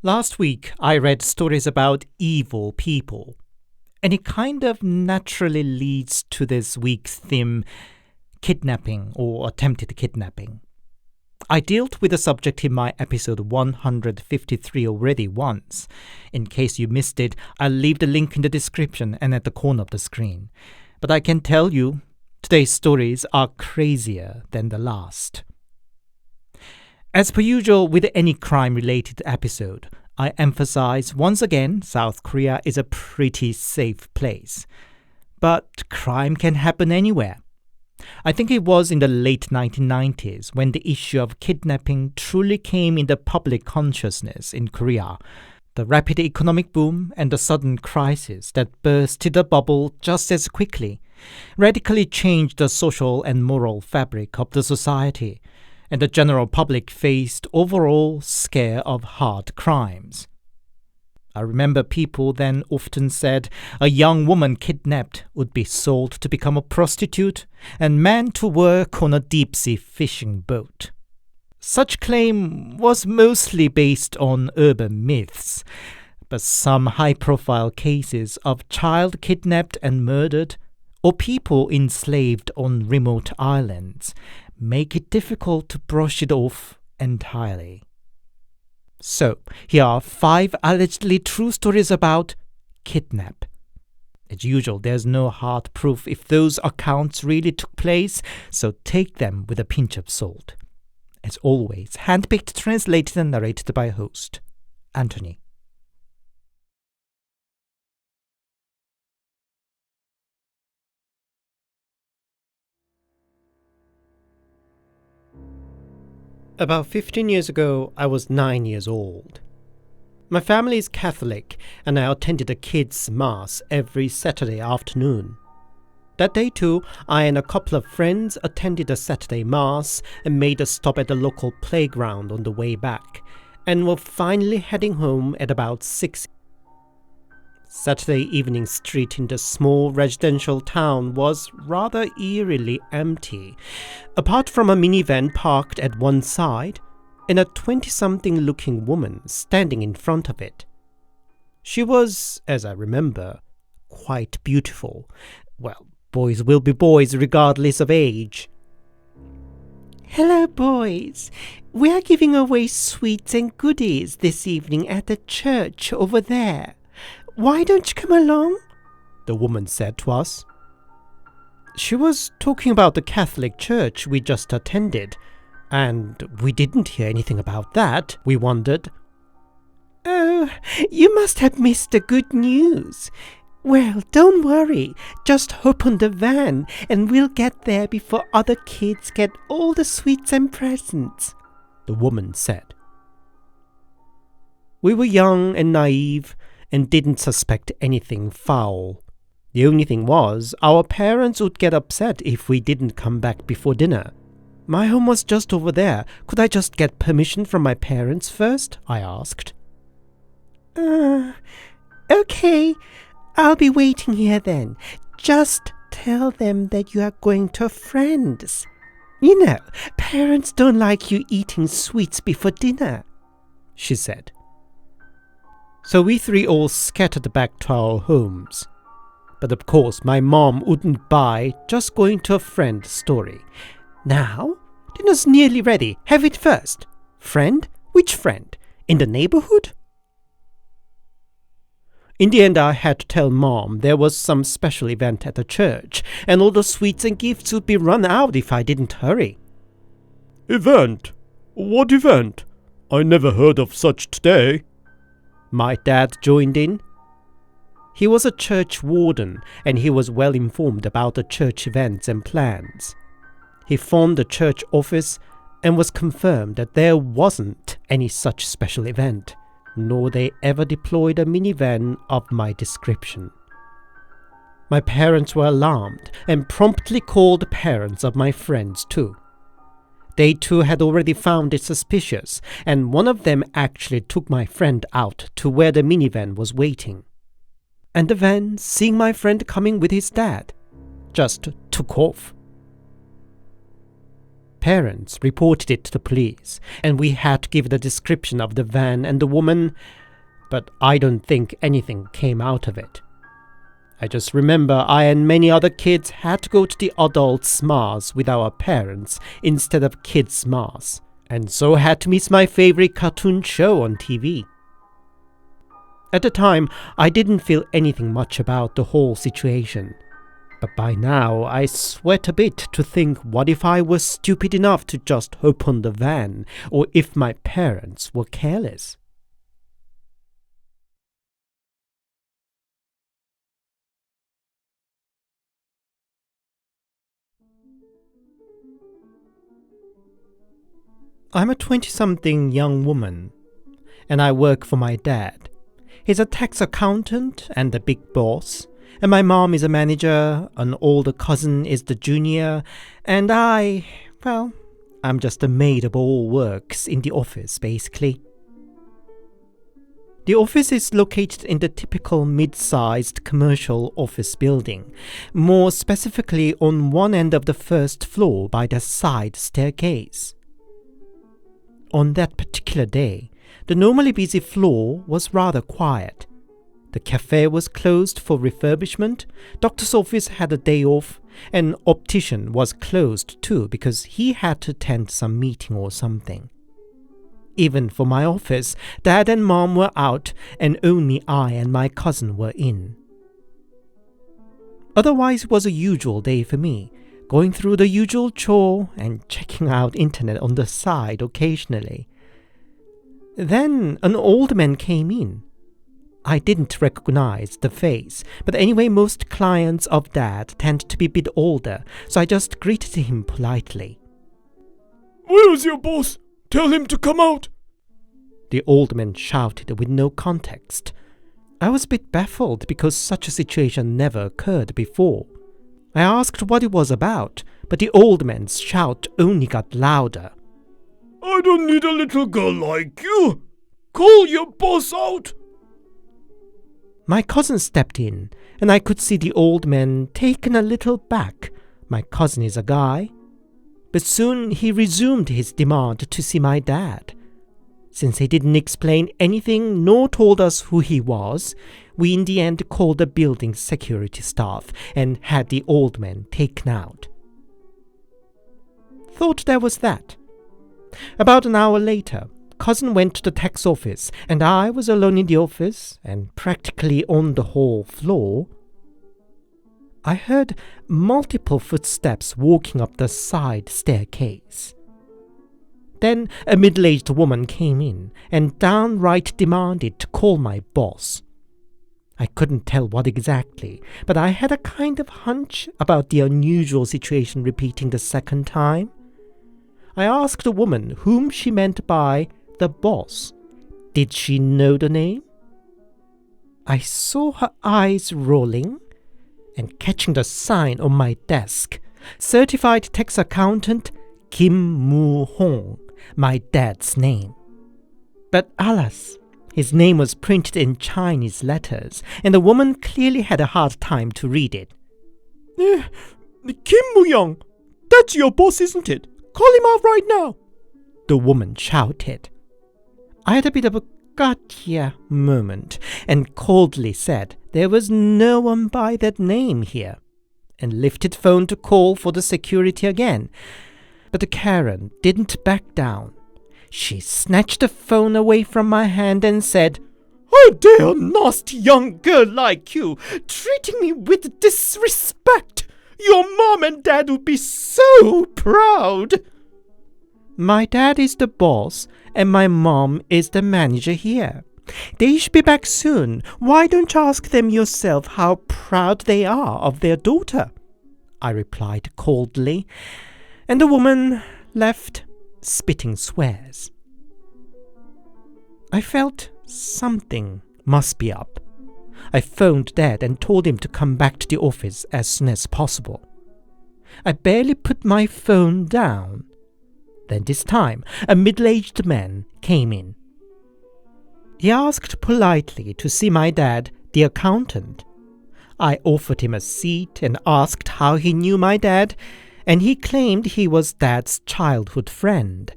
Last week, I read stories about evil people, and it kind of naturally leads to this week's theme, kidnapping or attempted kidnapping. I dealt with the subject in my episode 153 already once. In case you missed it, I'll leave the link in the description and at the corner of the screen. But I can tell you, today's stories are crazier than the last. As per usual with any crime-related episode, I emphasize once again South Korea is a pretty safe place. But crime can happen anywhere. I think it was in the late 1990s when the issue of kidnapping truly came in the public consciousness in Korea. The rapid economic boom and the sudden crisis that bursted the bubble just as quickly radically changed the social and moral fabric of the society, and the general public faced overall scare of hard crimes. I remember people then often said a young woman kidnapped would be sold to become a prostitute and man to work on a deep-sea fishing boat. Such claim was mostly based on urban myths, but some high-profile cases of child kidnapped and murdered or people enslaved on remote islands make it difficult to brush it off entirely. So, here are 5 allegedly true stories about Kidnap. As usual, there's no hard proof if those accounts really took place, so take them with a pinch of salt. As always, handpicked, translated and narrated by host, Anthony. About 15 years ago, I was 9 years old. My family is Catholic, and I attended a kids' mass every Saturday afternoon. That day too, I and a couple of friends attended a Saturday mass and made a stop at the local playground on the way back, and were finally heading home at about 6. Saturday evening street in the small residential town was rather eerily empty, apart from a minivan parked at one side and a 20-something looking woman standing in front of it. She was, as I remember, quite beautiful. Well, boys will be boys regardless of age. "Hello, boys. We are giving away sweets and goodies this evening at the church over there. Why don't you come along?" the woman said to us. She was talking about the Catholic church we just attended, and we didn't hear anything about that, we wondered. "Oh, you must have missed the good news. Well, don't worry, just hop on the van and we'll get there before other kids get all the sweets and presents," the woman said. We were young and naive, and didn't suspect anything foul. The only thing was, our parents would get upset if we didn't come back before dinner. "My home was just over there. Could I just get permission from my parents first?" I asked. Okay, I'll be waiting here then. Just tell them that you are going to a friend's. You know, parents don't like you eating sweets before dinner," she said. So we 3 all scattered back to our homes. But of course, my mom wouldn't buy just going to a friend story. "Now, dinner's nearly ready. Have it first." "Friend? Which friend? In the neighborhood?" In the end, I had to tell Mom there was some special event at the church, and all the sweets and gifts would be run out if I didn't hurry. "Event? What event? I never heard of such today," my dad joined in. He was a church warden, and he was well informed about the church events and plans. He phoned the church office and was confirmed that there wasn't any such special event, nor they ever deployed a minivan of my description. My parents were alarmed and promptly called the parents of my friends too. They too had already found it suspicious, and one of them actually took my friend out to where the minivan was waiting. And the van, seeing my friend coming with his dad, just took off. parents reported it to the police, and we had to give the description of the van and the woman, but I don't think anything came out of it. I just remember I and many other kids had to go to the adults' mass with our parents instead of kids' mass, and so had to miss my favorite cartoon show on TV. At the time, I didn't feel anything much about the whole situation. But by now, I sweat a bit to think what if I was stupid enough to just hop on the van, or if my parents were careless. I'm a 20-something young woman, and I work for my dad. He's a tax accountant and a big boss. And my mom is a manager, an older cousin is the junior, and I'm just a maid of all works in the office, basically. The office is located in the typical mid-sized commercial office building, more specifically on one end of the first floor by the side staircase. On that particular day, the normally busy floor was rather quiet. The cafe was closed for refurbishment, doctor's office had a day off, and optician was closed too because he had to attend some meeting or something. Even for my office, Dad and Mom were out and only I and my cousin were in. Otherwise, it was a usual day for me, going through the usual chore and checking out internet on the side occasionally. Then an old man came in. I didn't recognize the face, but anyway, most clients of Dad tend to be a bit older, so I just greeted him politely. "Where's your boss? Tell him to come out!" The old man shouted with no context. I was a bit baffled because such a situation never occurred before. I asked what it was about, but the old man's shout only got louder. "I don't need a little girl like you! Call your boss out!" My cousin stepped in, and I could see the old man taken a little back. My cousin is a guy. But soon he resumed his demand to see my dad. Since he didn't explain anything nor told us who he was, we in the end called the building security staff and had the old man taken out. Thought that was that. About an hour later, cousin went to the tax office, and I was alone in the office and practically on the whole floor. I heard multiple footsteps walking up the side staircase. Then a middle-aged woman came in and downright demanded to call my boss. I couldn't tell what exactly, but I had a kind of hunch about the unusual situation repeating the second time. I asked the woman whom she meant by the boss. Did she know the name? I saw her eyes rolling and catching the sign on my desk. Certified tax accountant Kim Moo-hong, my dad's name. But alas, his name was printed in Chinese letters, and the woman clearly had a hard time to read it. "Kim Moo-young, that's your boss, isn't it? Call him out right now!" The woman shouted. I had a bit of a gotcha moment and coldly said there was no one by that name here, and lifted phone to call for the security again. But the Karen didn't back down. She snatched the phone away from my hand and said, "How dare a nasty young girl like you treating me with disrespect! Your mom and dad would be so proud!" My dad is the boss, and my mom is the manager here. They should be back soon. Why don't you ask them yourself how proud they are of their daughter? I replied coldly, and the woman left, spitting swears. I felt something must be up. I phoned Dad and told him to come back to the office as soon as possible. I barely put my phone down. Then this time, a middle-aged man came in. He asked politely to see my dad, the accountant. I offered him a seat and asked how he knew my dad, and he claimed he was Dad's childhood friend.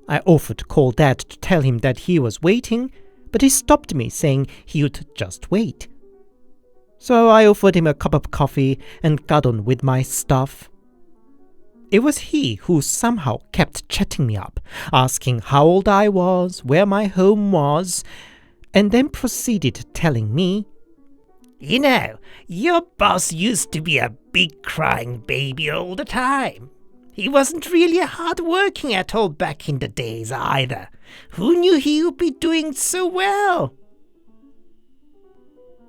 I offered to call Dad to tell him that he was waiting, but he stopped me, saying he would just wait. So I offered him a cup of coffee and got on with my stuff. It was he who somehow kept chatting me up, asking how old I was, where my home was, and then proceeded telling me, "You know, your boss used to be a big crying baby all the time. He wasn't really hard working at all back in the days either. Who knew he would be doing so well?"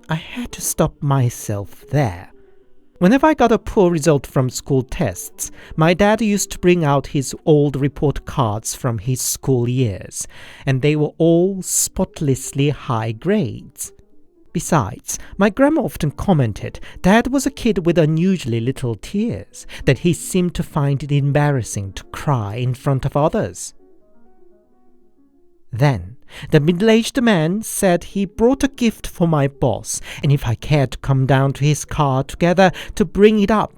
I had to stop myself there. Whenever I got a poor result from school tests, my dad used to bring out his old report cards from his school years, and they were all spotlessly high grades. Besides, my grandma often commented Dad was a kid with unusually little tears, that he seemed to find it embarrassing to cry in front of others. Then, the middle-aged man said he brought a gift for my boss, and if I cared to come down to his car together to bring it up.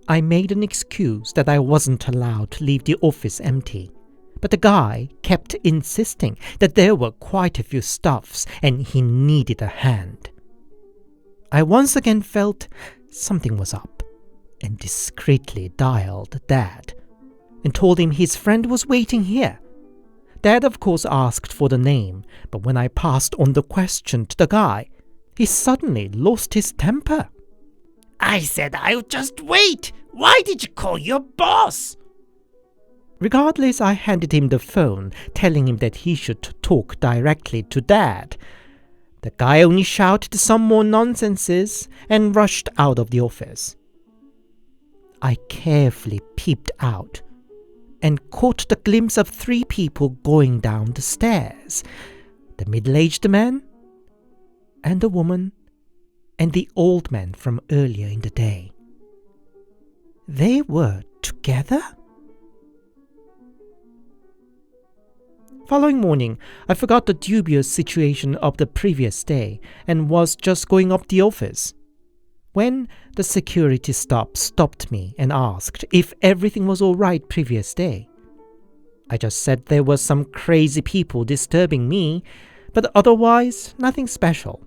I made an excuse that I wasn't allowed to leave the office empty, but the guy kept insisting that there were quite a few stuffs and he needed a hand. I once again felt something was up, and discreetly dialed Dad, and told him his friend was waiting here. Dad, of course, asked for the name, but when I passed on the question to the guy, he suddenly lost his temper. "I said I would just wait. Why did you call your boss?" Regardless, I handed him the phone, telling him that he should talk directly to Dad. The guy only shouted some more nonsenses and rushed out of the office. I carefully peeped out and caught the glimpse of 3 people going down the stairs: the middle-aged man, and the woman, and the old man from earlier in the day. They were together? Following morning, I forgot the dubious situation of the previous day and was just going up the office, when the security staff stopped me and asked if everything was all right previous day. I just said there were some crazy people disturbing me, but otherwise nothing special.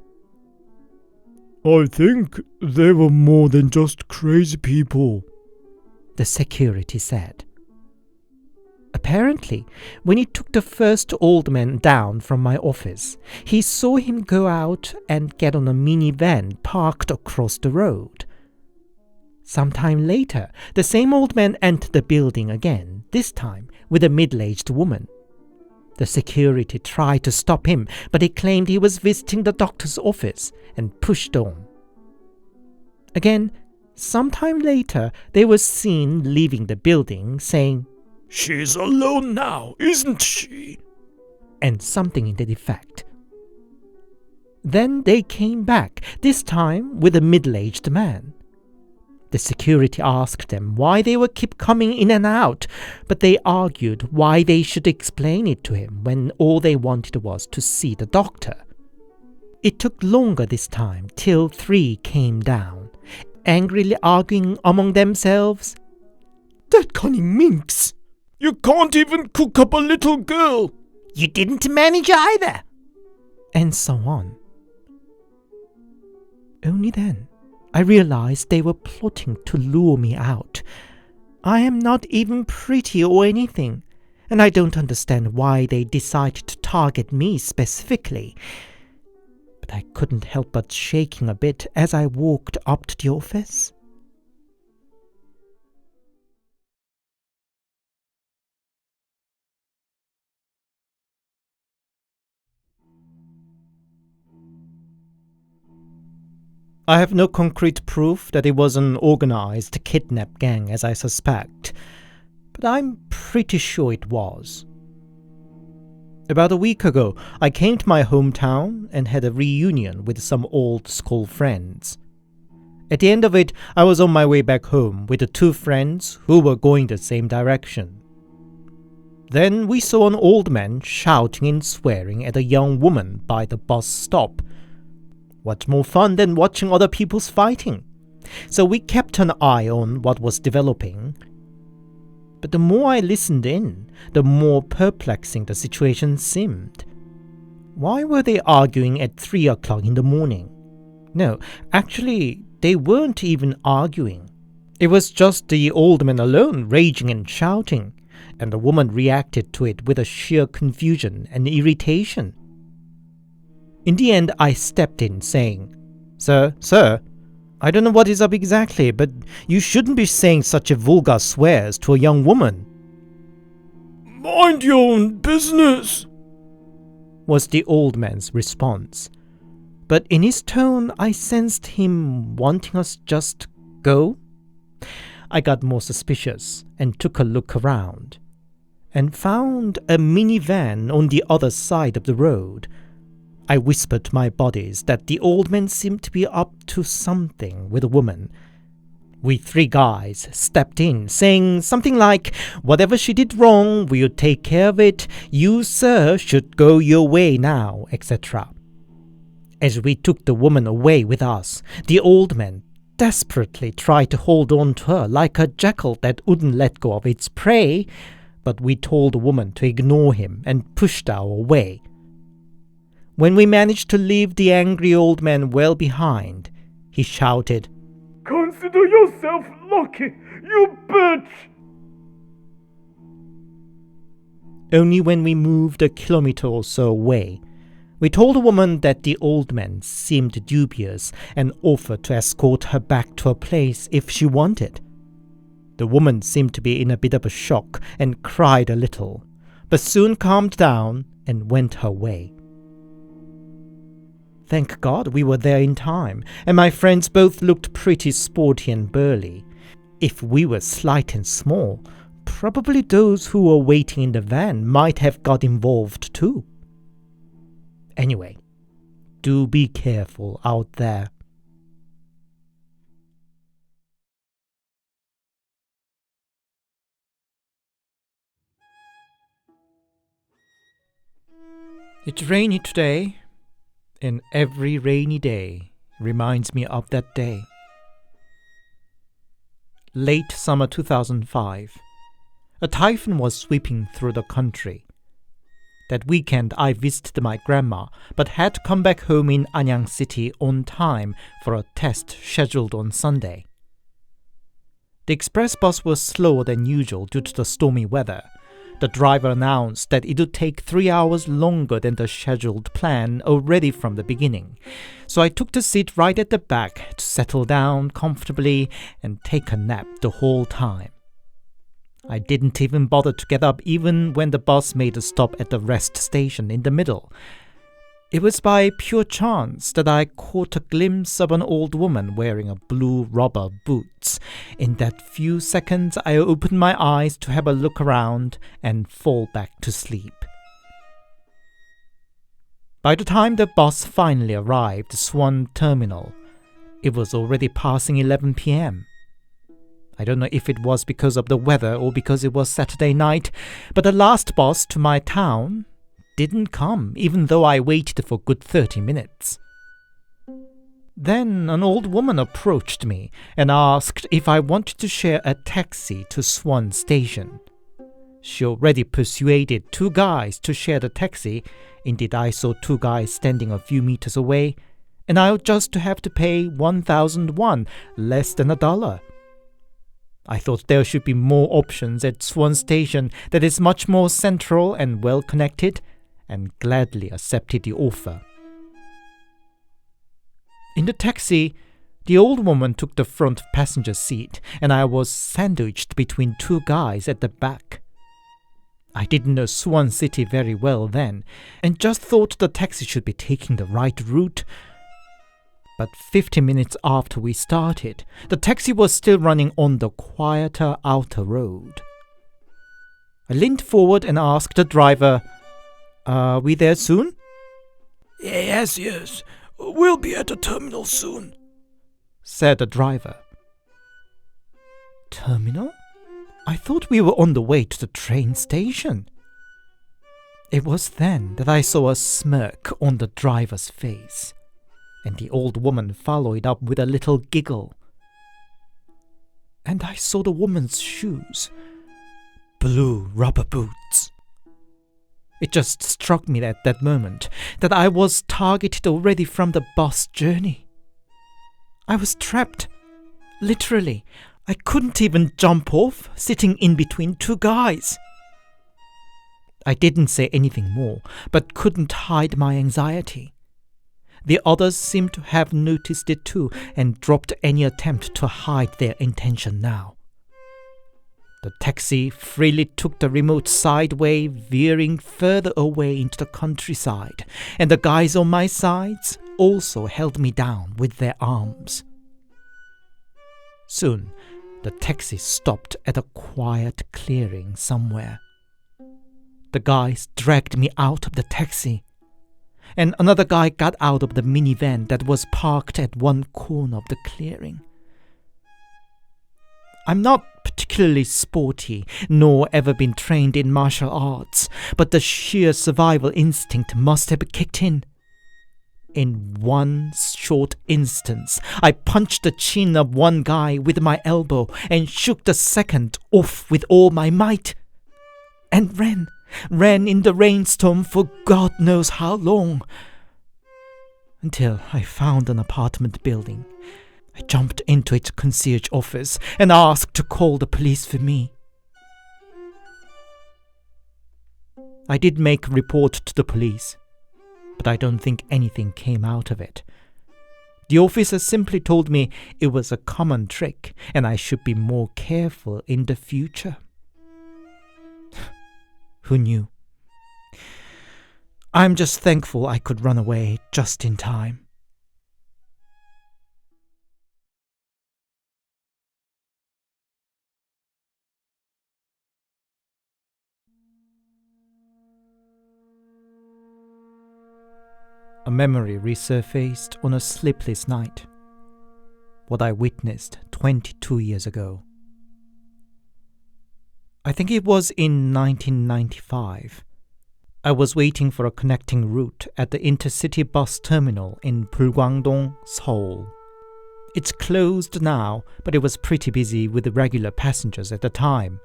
"I think there were more than just crazy people," the security said. Apparently, when he took the first old man down from my office, he saw him go out and get on a minivan parked across the road. Sometime later, the same old man entered the building again, this time with a middle-aged woman. The security tried to stop him, but he claimed he was visiting the doctor's office and pushed on. Again, sometime later, they were seen leaving the building, saying, "She's alone now, isn't she?" and something in that effect. Then they came back, this time with a middle-aged man. The security asked them why they would keep coming in and out, but they argued why they should explain it to him when all they wanted was to see the doctor. It took longer this time, till 3 came down, angrily arguing among themselves, "That cunning minx! You can't even cook up a little girl!" "You didn't manage either." and so on. Only then I realized they were plotting to lure me out. I am not even pretty or anything, and I don't understand why they decided to target me specifically. But I couldn't help but shaking a bit as I walked up to the office. I have no concrete proof that it was an organized kidnap gang as I suspect, but I'm pretty sure it was. About a week ago, I came to my hometown and had a reunion with some old school friends. At the end of it, I was on my way back home with the 2 friends who were going the same direction. Then we saw an old man shouting and swearing at a young woman by the bus stop. What more fun than watching other people's fighting? So we kept an eye on what was developing. But the more I listened in, the more perplexing the situation seemed. Why were they arguing at 3 o'clock in the morning? No, actually, they weren't even arguing. It was just the old man alone raging and shouting, and the woman reacted to it with a sheer confusion and irritation. In the end, I stepped in, saying, Sir, I don't know what is up exactly, but you shouldn't be saying such a vulgar swears to a young woman. Mind your own business, was the old man's response. But in his tone, I sensed him wanting us just go. I got more suspicious and took a look around, and found a minivan on the other side of the road. I whispered to my bodies that the old man seemed to be up to something with a woman. We 3 guys stepped in, saying something like, "Whatever she did wrong, we'll take care of it. You, sir, should go your way now," etc. As we took the woman away with us, the old man desperately tried to hold on to her like a jackal that wouldn't let go of its prey, but we told the woman to ignore him and pushed our way. When we managed to leave the angry old man well behind, he shouted, "Consider yourself lucky, you bitch!" Only when we moved a kilometer or so away, we told the woman that the old man seemed dubious and offered to escort her back to a place if she wanted. The woman seemed to be in a bit of a shock and cried a little, but soon calmed down and went her way. Thank God we were there in time, and my friends both looked pretty sporty and burly. If we were slight and small, probably those who were waiting in the van might have got involved too. Anyway, do be careful out there. It's rainy today, and every rainy day reminds me of that day. Late summer 2005, a typhoon was sweeping through the country. That weekend I visited my grandma, but had to come back home in Anyang City on time for a test scheduled on Sunday. The express bus was slower than usual due to the stormy weather. The driver announced that it would take 3 hours longer than the scheduled plan already from the beginning, so I took the seat right at the back to settle down comfortably and take a nap the whole time. I didn't even bother to get up even when the bus made a stop at the rest station in the middle. It was by pure chance that I caught a glimpse of an old woman wearing a blue rubber boots. In that few seconds, I opened my eyes to have a look around and fall back to sleep. By the time the bus finally arrived at Swan Terminal, it was already passing 11 p.m. I don't know if it was because of the weather or because it was Saturday night, but the last bus to my town didn't come, even though I waited for a good 30 minutes. Then an old woman approached me and asked if I wanted to share a taxi to Swan Station. She already persuaded 2 guys to share the taxi. Indeed, I saw 2 guys standing a few meters away, and I would just have to pay 1,001, less than $1. I thought there should be more options at Swan Station that is much more central and well-connected, and gladly accepted the offer. In the taxi, the old woman took the front passenger seat, and I was sandwiched between 2 guys at the back. I didn't know Swan City very well then, and just thought the taxi should be taking the right route. But 50 minutes after we started, the taxi was still running on the quieter outer road. I leaned forward and asked the driver, "Are we there soon?" Yes. We'll be at the terminal soon," said the driver. Terminal? I thought we were on the way to the train station. It was then that I saw a smirk on the driver's face, and the old woman followed up with a little giggle. and I saw the woman's shoes. Blue rubber boots. It just struck me at that moment that I was targeted already from the bus journey. I was trapped. Literally, I couldn't even jump off, sitting in between two guys. I didn't say anything more, but couldn't hide my anxiety. The others seemed to have noticed it too and dropped any attempt to hide their intention now. The taxi freely took the remote sideway, veering further away into the countryside, and the guys on my sides also held me down with their arms. Soon, the taxi stopped at a quiet clearing somewhere. The guys dragged me out of the taxi, and another guy got out of the minivan that was parked at one corner of the clearing. I'm not particularly sporty, nor ever been trained in martial arts, but the sheer survival instinct must have kicked in. In one short instance, I punched the chin of one guy with my elbow and shook the second off with all my might, and ran in the rainstorm for God knows how long, until I found an apartment building. I jumped into its concierge office and asked to call the police for me. I did make a report to the police, but I don't think anything came out of it. The officer simply told me it was a common trick and I should be more careful in the future. Who knew? I'm just thankful I could run away just in time. A memory resurfaced on a sleepless night. What I witnessed 22 years ago. I think it was in 1995. I was waiting for a connecting route at the intercity bus terminal in Bulgwangdong, Seoul. It's closed now, but it was pretty busy with the regular passengers at the time.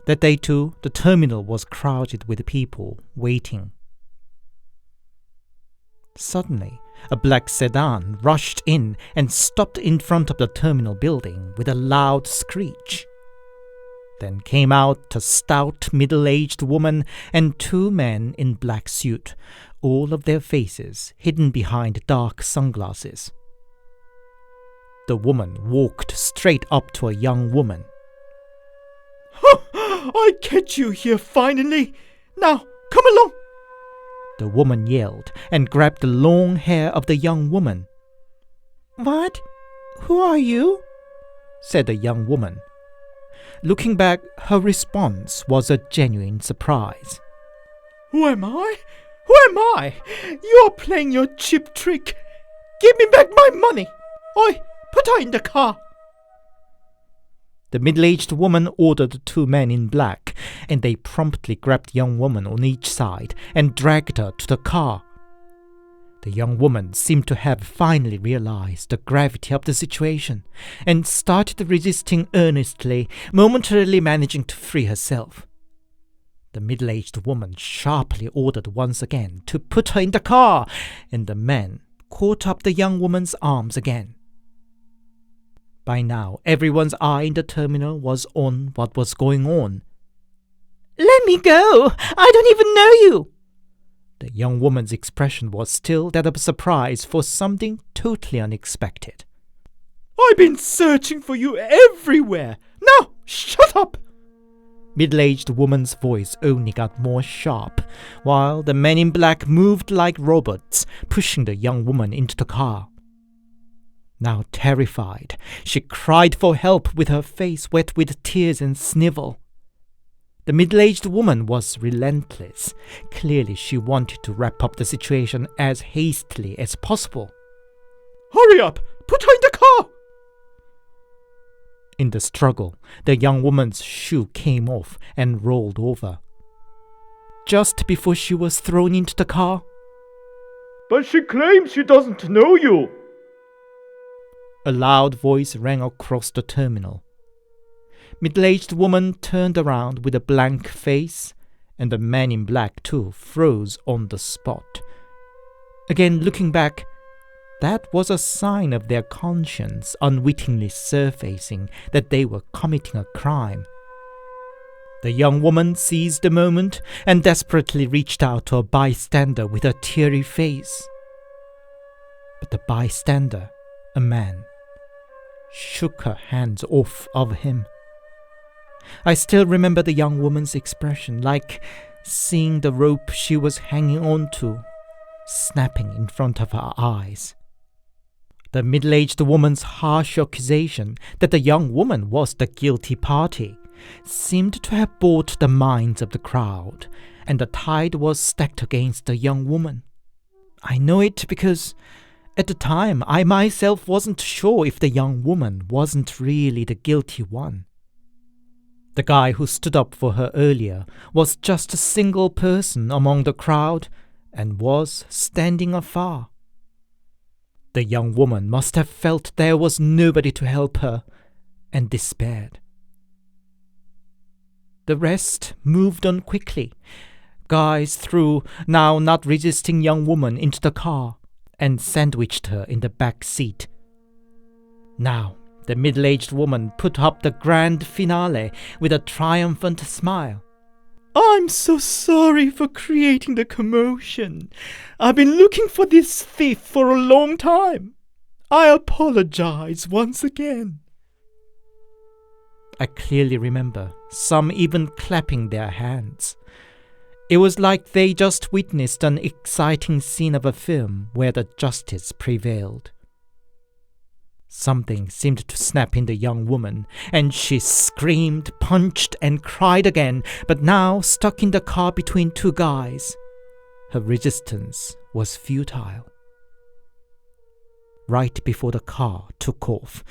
That day too, the terminal was crowded with people waiting. Suddenly, a black sedan rushed in and stopped in front of the terminal building with a loud screech. Then came out a stout middle-aged woman and two men in black suit, all of their faces hidden behind dark sunglasses. The woman walked straight up to a young woman. I catch you here finally. Now, come along. The woman yelled and grabbed the long hair of the young woman. What? Who are you? Said the young woman. Looking back, her response was a genuine surprise. Who am I? Who am I? You're playing your cheap trick. Give me back my money. Oi, put her in the car. The middle-aged woman ordered the two men in black, and they promptly grabbed the young woman on each side and dragged her to the car. The young woman seemed to have finally realized the gravity of the situation and started resisting earnestly, momentarily managing to free herself. The middle-aged woman sharply ordered once again to put her in the car, and the men caught up the young woman's arms again. By now, everyone's eye in the terminal was on what was going on. Let me go! I don't even know you! The young woman's expression was still that of surprise for something totally unexpected. I've been searching for you everywhere. Now, shut up! Middle-aged woman's voice only got more sharp, while the men in black moved like robots, pushing the young woman into the car. Now terrified, she cried for help with her face wet with tears and snivel. The middle-aged woman was relentless. Clearly she wanted to wrap up the situation as hastily as possible. Hurry up! Put her in the car! In the struggle, the young woman's shoe came off and rolled over. Just before she was thrown into the car. But she claims she doesn't know you. A loud voice rang across the terminal. Middle-aged woman turned around with a blank face, and the man in black too froze on the spot. Again, looking back, that was a sign of their conscience unwittingly surfacing that they were committing a crime. The young woman seized the moment and desperately reached out to a bystander with a teary face. But the bystander, a man, shook her hands off of him. I still remember the young woman's expression, like seeing the rope she was hanging onto snapping in front of her eyes. The middle-aged woman's harsh accusation that the young woman was the guilty party seemed to have bought the minds of the crowd, and the tide was stacked against the young woman. I know it because at the time I myself wasn't sure if the young woman wasn't really the guilty one. The guy who stood up for her earlier was just a single person among the crowd and was standing afar. The young woman must have felt there was nobody to help her and despaired. The rest moved on quickly. Guys threw now not resisting young woman into the car and sandwiched her in the back seat. Now, the middle-aged woman put up the grand finale with a triumphant smile. I'm so sorry for creating the commotion. I've been looking for this thief for a long time. I apologize once again. I clearly remember some even clapping their hands. It was like they just witnessed an exciting scene of a film where the justice prevailed. Something seemed to snap in the young woman, and she screamed, punched, and cried again, but now stuck in the car between two guys. Her resistance was futile. Right before the car took off,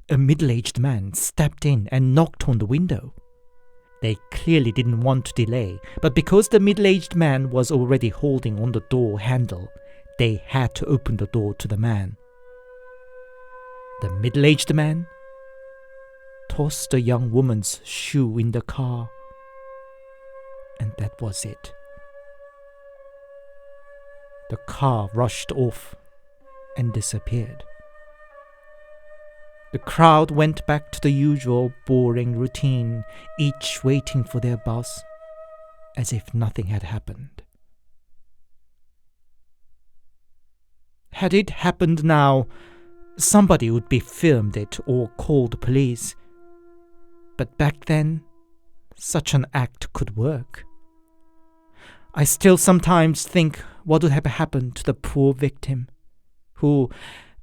a middle-aged man stepped in and knocked on the window. They clearly didn't want to delay, but because the middle-aged man was already holding on the door handle, they had to open the door to the man. The middle-aged man tossed the young woman's shoe in the car, and that was it. The car rushed off and disappeared. The crowd went back to the usual boring routine, each waiting for their bus, as if nothing had happened. Had it happened now, somebody would be filmed it or called the police. But back then, such an act could work. I still sometimes think what would have happened to the poor victim, who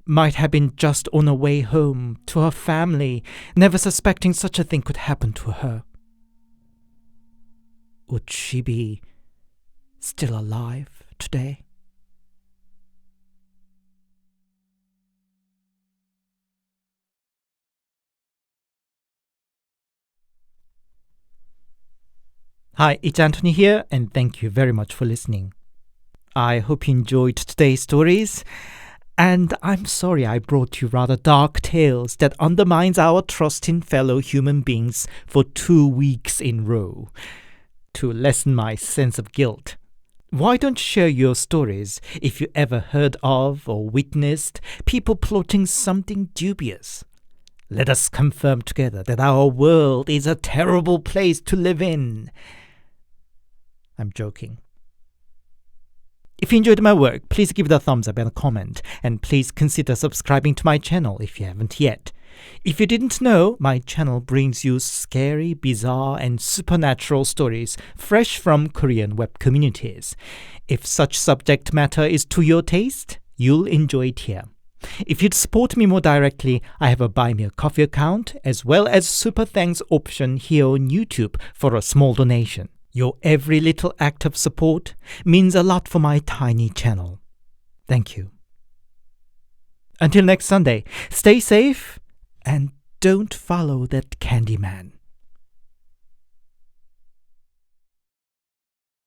might have been just on her way home to her family, never suspecting such a thing could happen to her. Would she be still alive today? Hi, it's Anthony here, and thank you very much for listening. I hope you enjoyed today's stories, and I'm sorry I brought you rather dark tales that undermines our trust in fellow human beings for 2 weeks in a row. To lessen my sense of guilt, why don't you share your stories if you ever heard of or witnessed people plotting something dubious? Let us confirm together that our world is a terrible place to live in. I'm joking. If you enjoyed my work, please give it a thumbs up and a comment, and please consider subscribing to my channel if you haven't yet. If you didn't know, my channel brings you scary, bizarre, and supernatural stories fresh from Korean web communities. If such subject matter is to your taste, you'll enjoy it here. If you'd support me more directly, I have a Buy Me a Coffee account, as well as Super Thanks option here on YouTube for a small donation. Your every little act of support means a lot for my tiny channel. Thank you. Until next Sunday, stay safe and don't follow that Candyman.